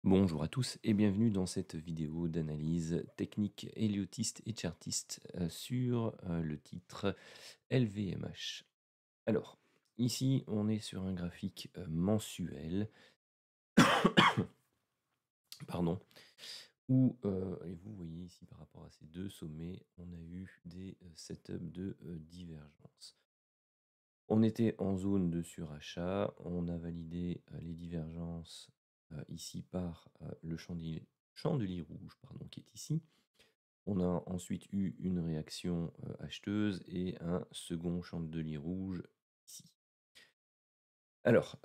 Bonjour à tous et bienvenue dans cette vidéo d'analyse technique héliotiste et chartiste sur le titre LVMH. Alors, ici on est sur un graphique mensuel, pardon, où, et vous voyez ici par rapport à ces deux sommets, on a eu des setups de divergence. On était en zone de surachat, on a validé les divergences ici par le chandelier rouge pardon, qui est ici. On a ensuite eu une réaction acheteuse et un second chandelier rouge ici. Alors,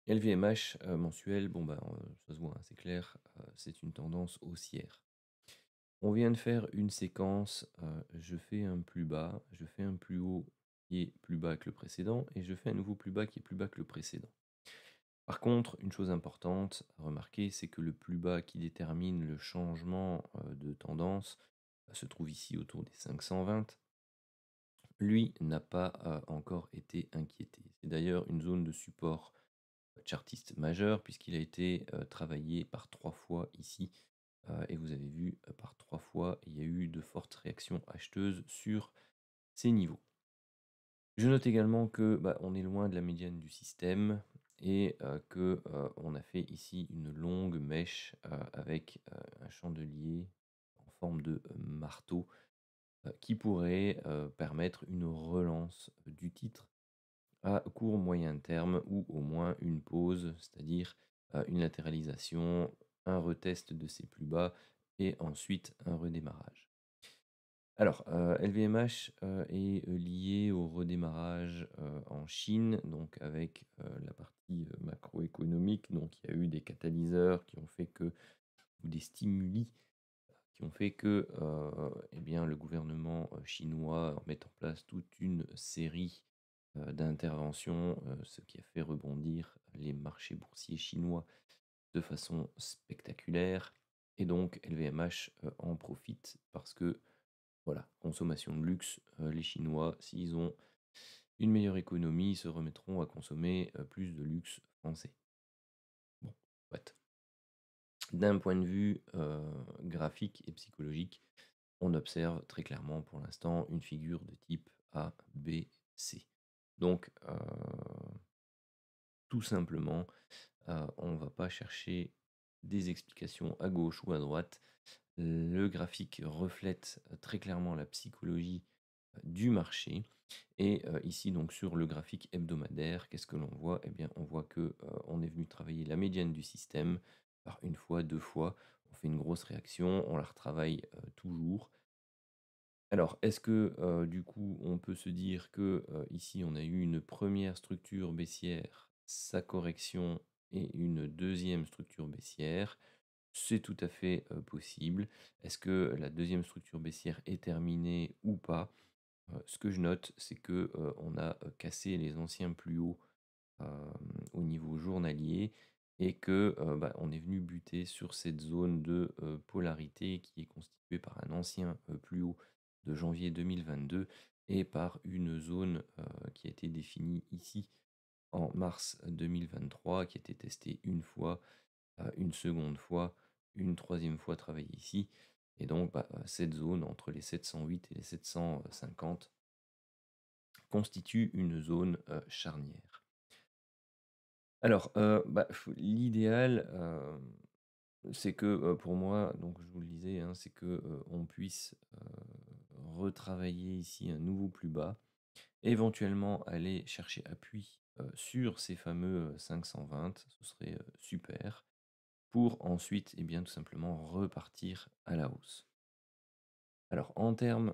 LVMH mensuel, bon bah, ça se voit, hein, c'est clair, c'est une tendance haussière. On vient de faire une séquence, je fais un plus bas, je fais un plus haut qui est plus bas que le précédent et je fais un nouveau plus bas qui est plus bas que le précédent. Par contre, une chose importante à remarquer, c'est que le plus bas qui détermine le changement, de tendance, se trouve ici autour des 520. Lui n'a pas, encore été inquiété. C'est d'ailleurs une zone de support chartiste majeur puisqu'il a été, travaillé par 3 fois ici, et vous avez vu, par 3 fois, il y a eu de fortes réactions acheteuses sur ces niveaux. Je note également que, bah, on est loin de la médiane du système et que, on a fait ici une longue mèche, avec, un chandelier en forme de, marteau, qui pourrait, permettre une relance du titre à court moyen terme ou au moins une pause, c'est-à-dire, une latéralisation, un retest de ses plus bas et ensuite un redémarrage. Alors, LVMH, est, lié au redémarrage, en Chine, donc avec, la partie, macroéconomique. Donc il y a eu des catalyseurs qui ont fait que ou des stimuli qui ont fait que, eh bien, le gouvernement, chinois met en place toute une série, d'interventions, ce qui a fait rebondir les marchés boursiers chinois de façon spectaculaire et donc LVMH, en profite parce que voilà, consommation de luxe, les Chinois, s'ils ont une meilleure économie, se remettront à consommer, plus de luxe français. Bon, soit. D'un point de vue, graphique et psychologique, on observe très clairement pour l'instant une figure de type A, B, C. Donc, tout simplement, on ne va pas chercher des explications à gauche ou à droite. Le graphique reflète, très clairement la psychologie, du marché et ici donc sur le graphique hebdomadaire, qu'est-ce que l'on voit? Eh bien, on voit que, on est venu travailler la médiane du système par une fois, 2 fois. On fait une grosse réaction, on la retravaille, toujours. Alors, est-ce que, du coup, on peut se dire que, ici, on a eu une première structure baissière, sa correction et une deuxième structure baissière? C'est tout à fait, possible. Est-ce que la deuxième structure baissière est terminée ou pas? Ce que je note, c'est que, on a, cassé les anciens plus hauts, au niveau journalier et que, bah, on est venu buter sur cette zone de, polarité qui est constituée par un ancien, plus haut de janvier 2022 et par une zone, qui a été définie ici en mars 2023, qui a été testée une fois, une seconde fois, une troisième fois travaillée ici et donc, bah, cette zone entre les 708 et les 750 constitue une zone, charnière. Alors, bah, l'idéal, c'est que, pour moi, donc je vous le disais, hein, c'est que, on puisse, retravailler ici un nouveau plus bas, éventuellement aller chercher appui, sur ces fameux, 520, ce serait, super, pour ensuite, eh bien, tout simplement repartir à la hausse. Alors en termes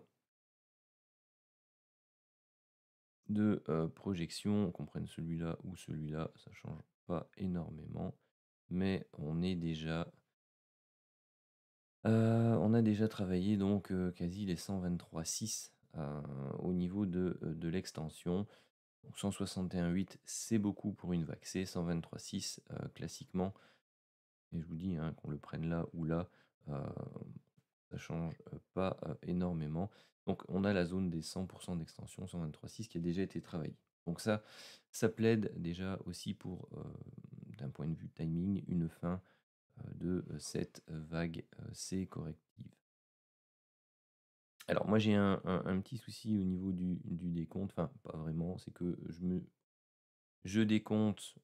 de, projection, qu'on prenne celui-là ou celui-là, ça change pas énormément, mais on a déjà travaillé donc, quasi les 123,6, au niveau de l'extension. Donc 161,8 c'est beaucoup pour une vague C, 123,6 classiquement et je vous dis, hein, qu'on le prenne là ou là, ça change, pas, énormément. Donc on a la zone des 100 d'extension, 123,6 qui a déjà été travaillée. Donc ça plaide déjà aussi pour, d'un point de vue timing, une fin de cette vague C corrective. Alors moi j'ai un petit souci au niveau du décompte, enfin pas vraiment, c'est que je décompte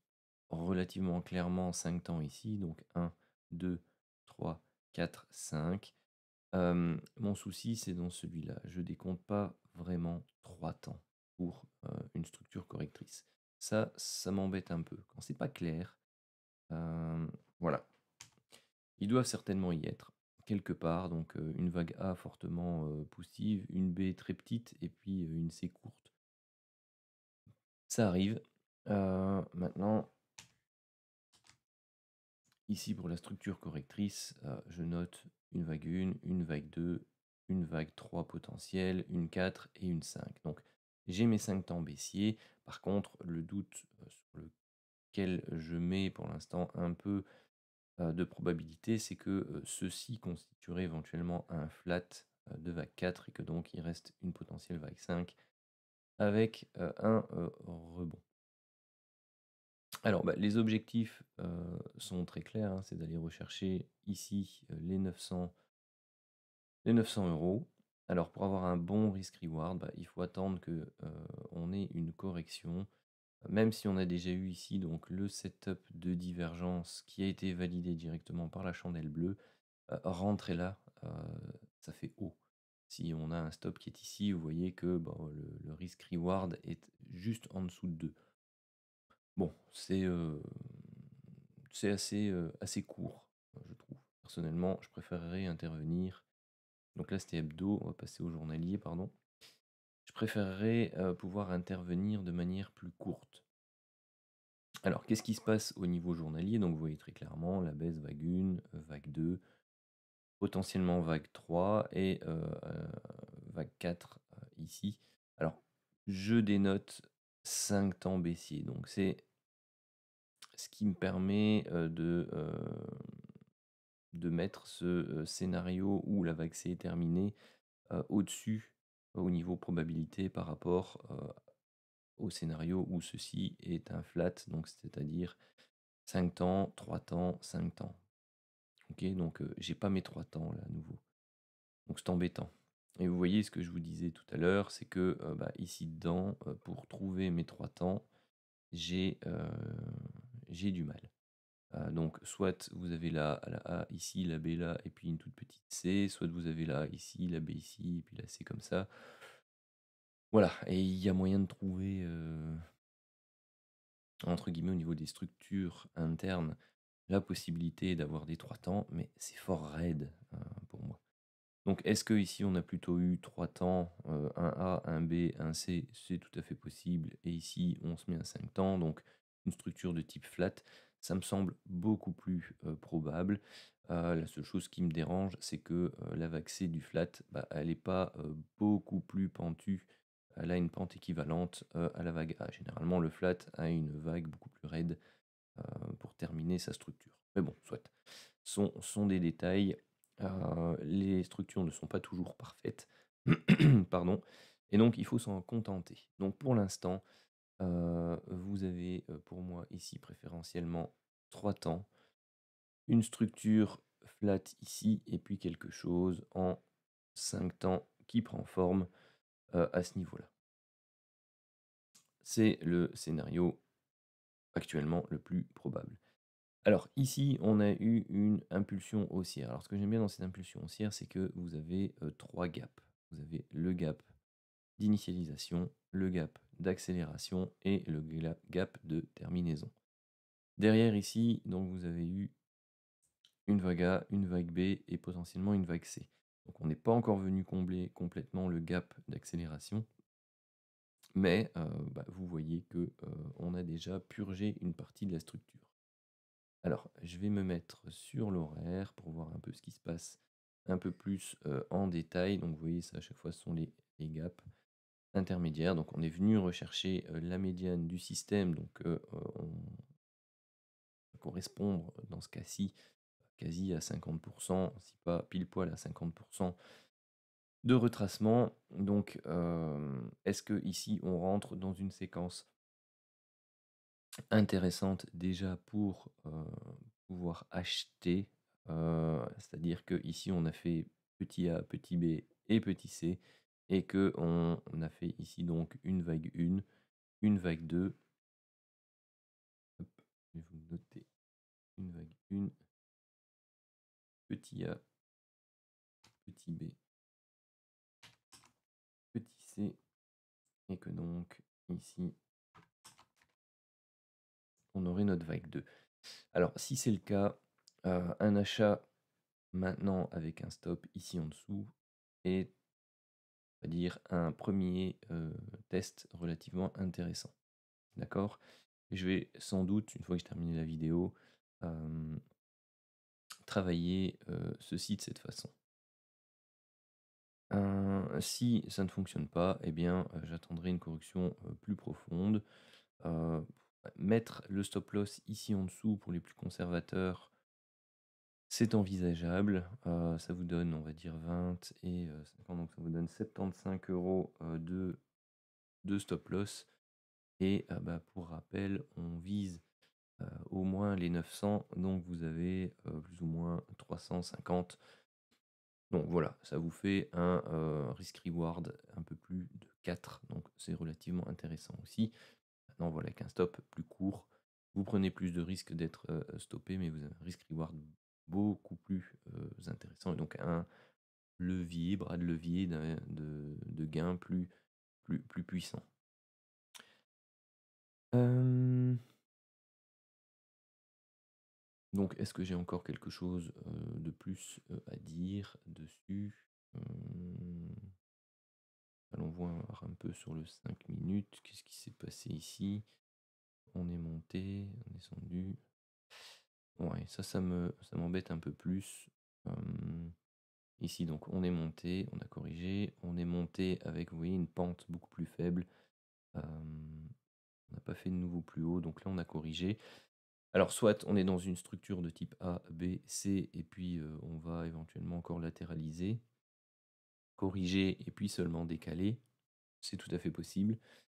relativement clairement 5 temps ici, donc 1, 2, 3, 4, 5. Mon souci, c'est dans celui-là. Je décompte pas vraiment 3 temps pour une structure correctrice. Ça m'embête un peu. Quand c'est pas clair, voilà. Ils doivent certainement y être, quelque part. Donc une vague A fortement poussive, une B très petite, et puis une C courte. Ça arrive. Maintenant, ici, pour la structure correctrice, je note une vague 1, une vague 2, une vague 3 potentielle, une 4 et une 5. Donc, j'ai mes 5 temps baissiers. Par contre, le doute sur lequel je mets pour l'instant un peu de probabilité, c'est que ceci constituerait éventuellement un flat de vague 4 et que donc il reste une potentielle vague 5 avec un rebond. Alors, les objectifs sont très clairs, hein, c'est d'aller rechercher ici les 900 €. Alors, pour avoir un bon risk-reward, il faut attendre que on ait une correction, même si on a déjà eu ici donc le setup de divergence qui a été validé directement par la chandelle bleue. Rentrer là, ça fait haut. Si on a un stop qui est ici, vous voyez que le risk-reward est juste en dessous de 2. Bon, c'est assez court, je trouve. Personnellement, je préférerais intervenir. Donc là, c'était hebdo, on va passer au journalier, pardon. Je préférerais pouvoir intervenir de manière plus courte. Alors, qu'est-ce qui se passe au niveau journalier? Donc, vous voyez très clairement la baisse vague 1, vague 2, potentiellement vague 3 et vague 4 ici. Alors, je dénote 5 temps baissier. Donc, c'est ce qui me permet de mettre ce scénario où la vague C est terminée au-dessus au niveau probabilité par rapport au scénario où ceci est un flat, donc c'est-à-dire 5 temps, 3 temps, 5 temps. Ok, donc j'ai pas mes 3 temps là à nouveau. Donc c'est embêtant. Et vous voyez ce que je vous disais tout à l'heure, c'est que ici dedans, pour trouver mes 3 temps, j'ai du mal. Donc soit vous avez la A ici, la B là, et puis une toute petite C, soit vous avez la A ici, la B ici, et puis la C comme ça. Voilà, et il y a moyen de trouver, entre guillemets, au niveau des structures internes, la possibilité d'avoir des 3 temps, mais c'est fort raide pour moi. Donc est-ce que ici on a plutôt eu 3 temps, un A, un B, un C? C'est tout à fait possible, et ici on se met à 5 temps, donc une structure de type flat, ça me semble beaucoup plus probable. La seule chose qui me dérange, c'est que la vague C du flat, elle n'est pas beaucoup plus pentue, elle a une pente équivalente à la vague A. Généralement le flat a une vague beaucoup plus raide pour terminer sa structure. Mais bon, soit. Sont des détails. Les structures ne sont pas toujours parfaites. Pardon. Et donc, il faut s'en contenter. Donc, pour l'instant, vous avez pour moi ici préférentiellement 3 temps, une structure flat ici, et puis quelque chose en 5 temps qui prend forme à ce niveau-là. C'est le scénario actuellement le plus probable. Alors ici, on a eu une impulsion haussière. Alors ce que j'aime bien dans cette impulsion haussière, c'est que vous avez 3 gaps. Vous avez le gap d'initialisation, le gap d'accélération et le gap de terminaison. Derrière ici, donc vous avez eu une vague A, une vague B et potentiellement une vague C. Donc on n'est pas encore venu combler complètement le gap d'accélération, mais vous voyez que on a déjà purgé une partie de la structure. Alors, je vais me mettre sur l'horaire pour voir un peu ce qui se passe un peu plus en détail. Donc, vous voyez, ça à chaque fois, ce sont les gaps intermédiaires. Donc, on est venu rechercher la médiane du système. Donc, on va correspondre dans ce cas-ci quasi à 50%, si pas pile poil à 50% de retracement. Donc, est-ce que ici on rentre dans une séquence intéressante déjà pour pouvoir avoir acheté, c'est-à-dire que ici on a fait petit a, petit b et petit c et qu'on a fait ici donc une vague 1, une vague 2. Hop, je vais vous noter une vague 1, petit a, petit b, petit c et que donc ici on aurait notre vague 2. Alors si c'est le cas, un achat maintenant avec un stop ici en dessous est, on va dire, un premier test relativement intéressant. D'accord? Je vais sans doute, une fois que j'ai terminé la vidéo, travailler ceci de cette façon. Si ça ne fonctionne pas, eh bien, j'attendrai une correction plus profonde. Euh, Mettre le stop loss ici en dessous pour les plus conservateurs, c'est envisageable. Ça vous donne, on va dire, 20 et 50, donc ça vous donne 75 € de stop loss. Et pour rappel, on vise au moins les 900, donc vous avez plus ou moins 350. Donc voilà, ça vous fait un risk-reward un peu plus de 4, donc c'est relativement intéressant aussi. Maintenant, voilà qu'un stop plus court, vous prenez plus de risques d'être stoppé, mais vous avez un risk-reward beaucoup plus intéressant, et donc un levier, bras de levier de gain plus puissant. Donc, est-ce que j'ai encore quelque chose de plus à dire dessus? Allons voir un peu sur le 5 minutes. Qu'est-ce qui s'est passé ici? On est monté, on est descendu. Ouais, ça m'embête un peu plus. Ici, donc, on est monté, on a corrigé. On est monté avec, vous voyez, une pente beaucoup plus faible. On n'a pas fait de nouveau plus haut, donc là, on a corrigé. Alors, soit on est dans une structure de type A, B, C, et puis on va éventuellement encore latéraliser, corriger, et puis seulement décaler. C'est tout à fait possible.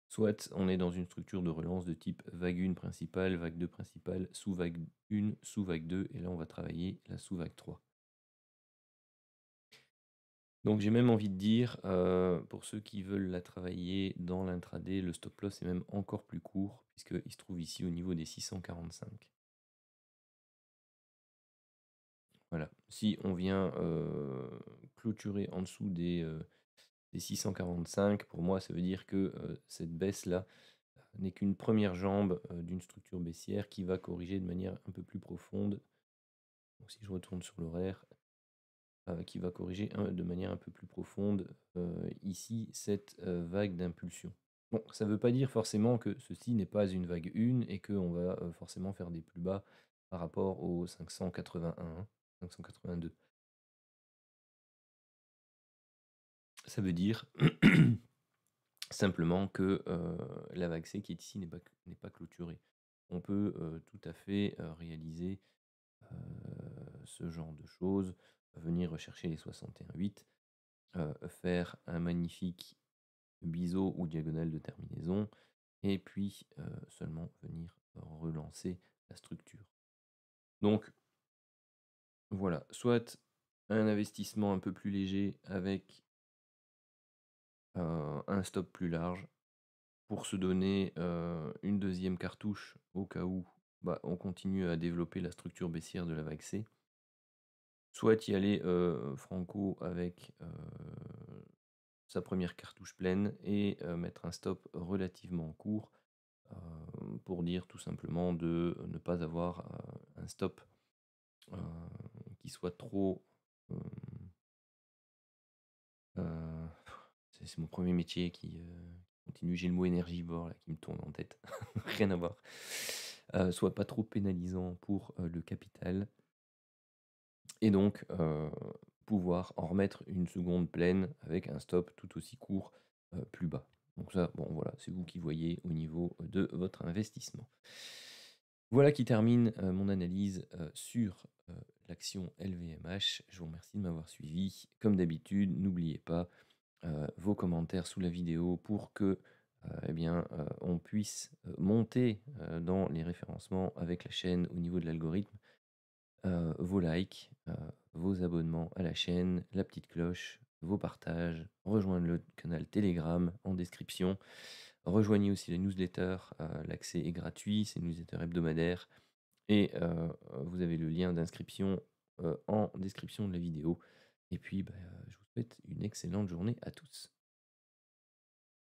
Soit on est dans une structure de relance de type vague 1 principale, vague 2 principale, sous-vague 1, sous-vague 2, et là on va travailler la sous-vague 3. Donc j'ai même envie de dire, pour ceux qui veulent la travailler dans l'intraday, le stop loss est même encore plus court, puisqu'il se trouve ici au niveau des 645. Voilà. Si on vient clôturer en dessous des 645, pour moi, ça veut dire que cette baisse-là n'est qu'une première jambe d'une structure baissière qui va corriger de manière un peu plus profonde. Donc, si je retourne sur l'horaire, qui va corriger de manière un peu plus profonde ici cette vague d'impulsion. Bon, ça ne veut pas dire forcément que ceci n'est pas une vague 1 et qu'on va forcément faire des plus bas par rapport au 581, 582. Ça veut dire simplement que la vague C qui est ici n'est pas clôturée. On peut tout à fait réaliser ce genre de choses, venir rechercher les 61,8, faire un magnifique biseau ou diagonale de terminaison, et puis seulement venir relancer la structure. Donc voilà, soit un investissement un peu plus léger avec un stop plus large pour se donner une deuxième cartouche au cas où on continue à développer la structure baissière de la vague C. Soit y aller franco avec sa première cartouche pleine et mettre un stop relativement court pour dire tout simplement de ne pas avoir un stop qui soit trop... c'est mon premier métier qui continue, j'ai le mot énergivore là, qui me tourne en tête, rien à voir. Soit pas trop pénalisant pour le capital, et donc pouvoir en remettre une seconde pleine avec un stop tout aussi court plus bas. Donc ça, bon voilà, c'est vous qui voyez au niveau de votre investissement. Voilà qui termine mon analyse sur l'action LVMH. Je vous remercie de m'avoir suivi. Comme d'habitude, n'oubliez pas vos commentaires sous la vidéo pour que on puisse monter dans les référencements avec la chaîne au niveau de l'algorithme. vos likes, vos abonnements à la chaîne, la petite cloche, vos partages, rejoindre le canal Telegram en description. Rejoignez aussi les newsletters, l'accès est gratuit, c'est une newsletter hebdomadaire et vous avez le lien d'inscription, en description de la vidéo et puis, bah, je vous souhaite une excellente journée à tous.